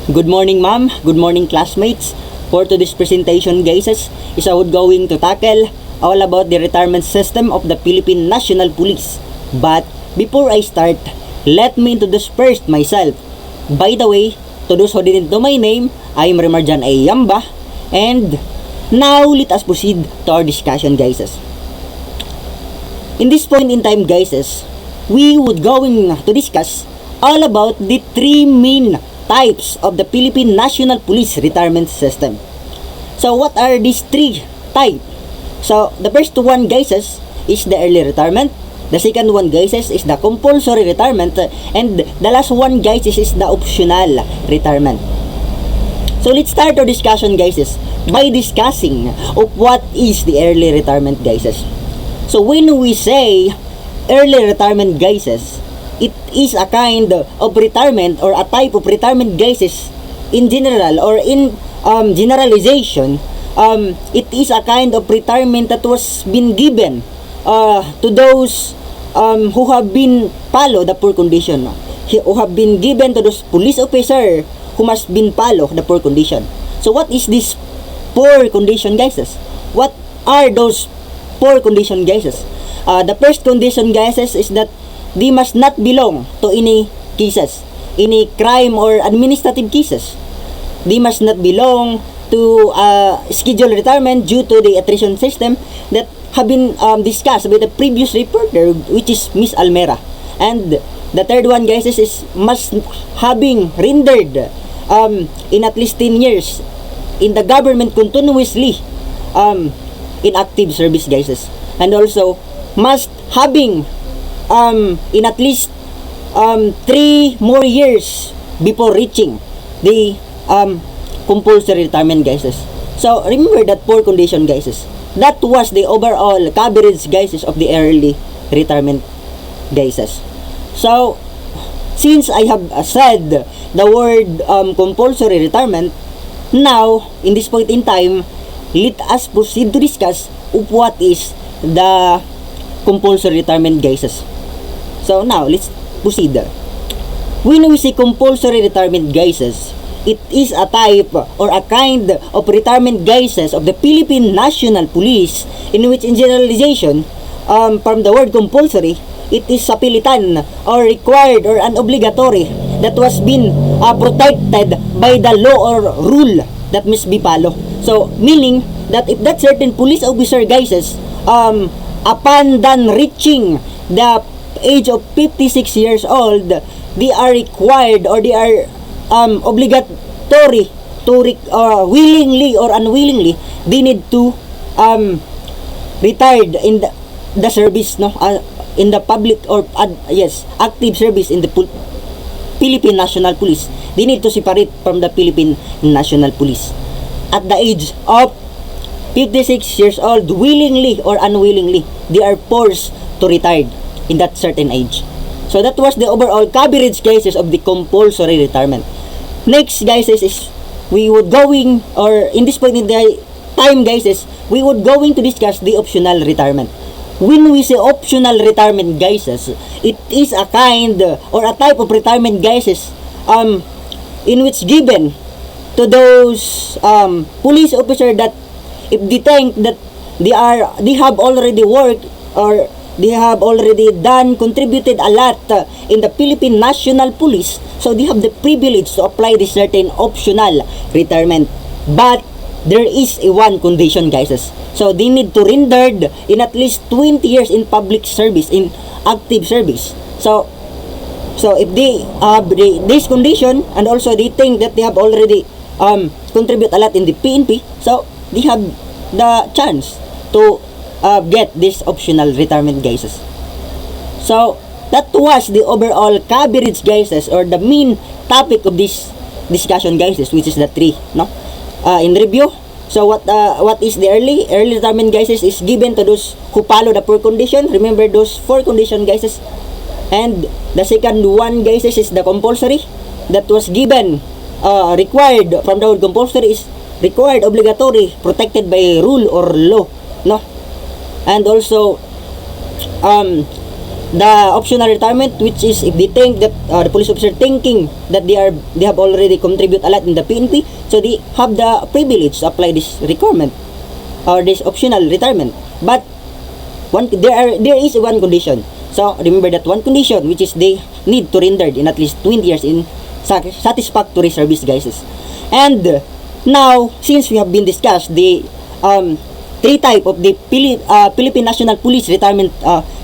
Good morning, ma'am. Good morning, classmates. For today's presentation, guys, is I would going to tackle all about the retirement system of the Philippine National Police. But before I start, let me introduce first myself. By the way, to those who didn't know my name, I am RJYAMBA. And now, let us proceed to our discussion, guys. In this point in time, guys, we would going to discuss all about the three main types of the Philippine National Police retirement system. So what are these three types? So the first one, guys, is the early retirement. The second one, guys, is the compulsory retirement, and the last one, guys, is the optional retirement. So let's start our discussion, guys, by discussing of what is the early retirement, guys. So when we say early retirement, guys, it is a kind of retirement or a type of retirement, guys, in general or in generalization. It is a kind of retirement that was been given to those who have been follow the poor condition, who have been given to those police officer who must been follow the poor condition. So what is this poor condition, guys? What are those poor condition, guys? The first condition, guys, is that they must not belong to any cases, any crime or administrative cases. They must not belong to scheduled retirement due to the attrition system that have been discussed by the previous reporter, which is Miss Almera. And the third one, guys, is must having rendered in at least 10 years in the government continuously in active service, guys. And also must having in at least 3 more years before reaching the compulsory retirement, guys. So remember that poor condition, guys. That was the overall coverage, guys, of the early retirement, guys. So since I have said the word compulsory retirement, now in this point in time, let us proceed to discuss of what is the compulsory retirement, guys. So now let's proceed. When we say compulsory retirement, guys, it is a type or a kind of retirement, guys, of the Philippine National Police, in which in generalization from the word compulsory, it is sapilitan or required or an obligatory that was been protected by the law or rule that must be followed. So meaning that if that certain police officer, guys, upon done reaching the age of 56 years old, they are required or they are obligatory to willingly or unwillingly, they need to retired in the service, no, in the public or active service in the Philippine National Police. They need to separate from the Philippine National Police at the age of 56 years old, willingly or unwillingly, they are forced to retire in that certain age. So that was the overall coverage, guys, of the compulsory retirement. Next, guys, is we would going, or in this point in the time, guys, we would going to discuss the optional retirement. When we say optional retirement, guys, it is a kind or a type of retirement, guys, in which given to those police officer that if they think that they have already worked or they have already contributed a lot in the Philippine National Police, so they have the privilege to apply this certain optional retirement. But there is a one condition, guys. So they need to rendered in at least 20 years in public service, in active service. So if they have this condition and also they think that they have already contribute a lot in the PNP, so they have the chance to get this optional retirement, guys. So that was the overall coverage, guys, or the main topic of this discussion, guys, which is the three, no, in review. So what is the early retirement, guys, is given to those who follow the poor condition. Remember those 4 conditions, guys. And the second one, guys, is the compulsory that was given required from the word compulsory is required, obligatory, protected by rule or law, no. And also the optional retirement, which is if they think that the police officer thinking that they have already contribute a lot in the PNP, so they have the privilege to apply this requirement or this optional retirement. But there is one condition. So remember that one condition, which is they need to render in at least 20 years in satisfactory service, guys. And now, since we have been discussed the three type of the Philippine National Police retirement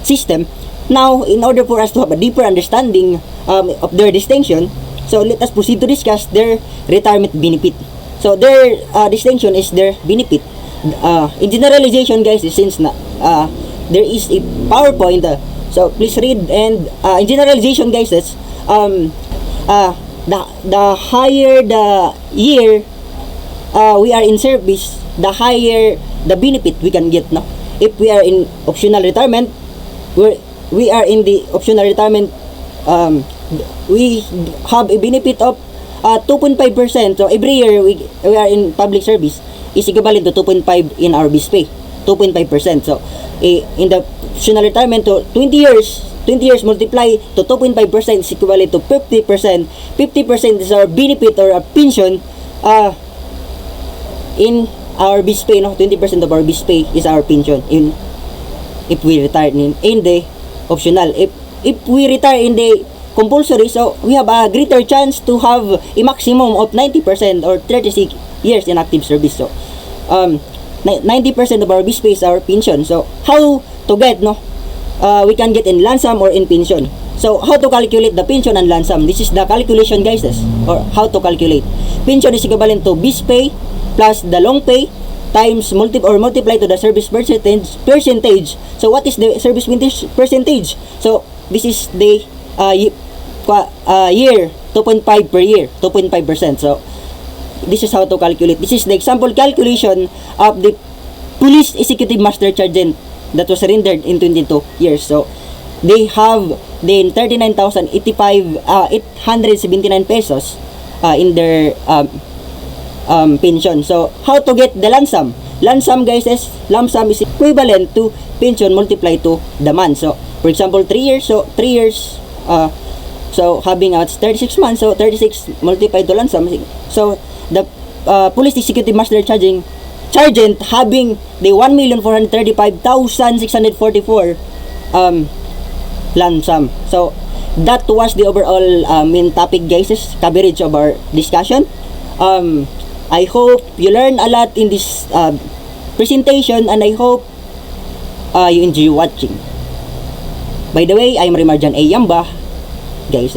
system, now in order for us to have a deeper understanding of their distinction, so let us proceed to discuss their retirement benefit. So their distinction is their benefit. In generalization, guys, since there is a PowerPoint, so please read. And in generalization, guys, is the higher the year we are in service, the higher the benefit we can get. No, if we are in optional retirement, we are in the optional retirement, we have a benefit of 2.5%. So every year we are in public service is equivalent to 2.5 in our base pay, 2.5%. So in the optional retirement, to 20 years multiply to 2.5% is equivalent to 50%. 50% is our benefit or a pension in our base pay. No, 20% of our base pay is our pension in if we retire in the optional. If we retire in the compulsory, so we have a greater chance to have a maximum of 90% or 36 years in active service. So 90% of our base pay is our pension. So how to get, no, we can get in lump sum or in pension. So how to calculate the pension and lump sum? This is the calculation, guys, or how to calculate. Pension is equivalent to base pay plus the long pay times multiply to the service percentage. So what is the service percentage? So this is the year, 2.5 per year, 2.5%. So this is how to calculate. This is the example calculation of the police executive master sergeant that was rendered in 22 years. So they have the 39,879 pesos in their pension. So how to get the lump sum? Lump sum, guys, lump sum is equivalent to pension multiplied to the month. So for example, 3 years, so 3 years, so having 36 months, so 36 multiplied to lump sum. So the police executive master sergeant having the 1,435,644 lump sum. So that was the overall main topic, guys, coverage of our discussion. I hope you learn a lot in this presentation, and I hope you enjoy watching. By the way, I am RJYAMBA, guys.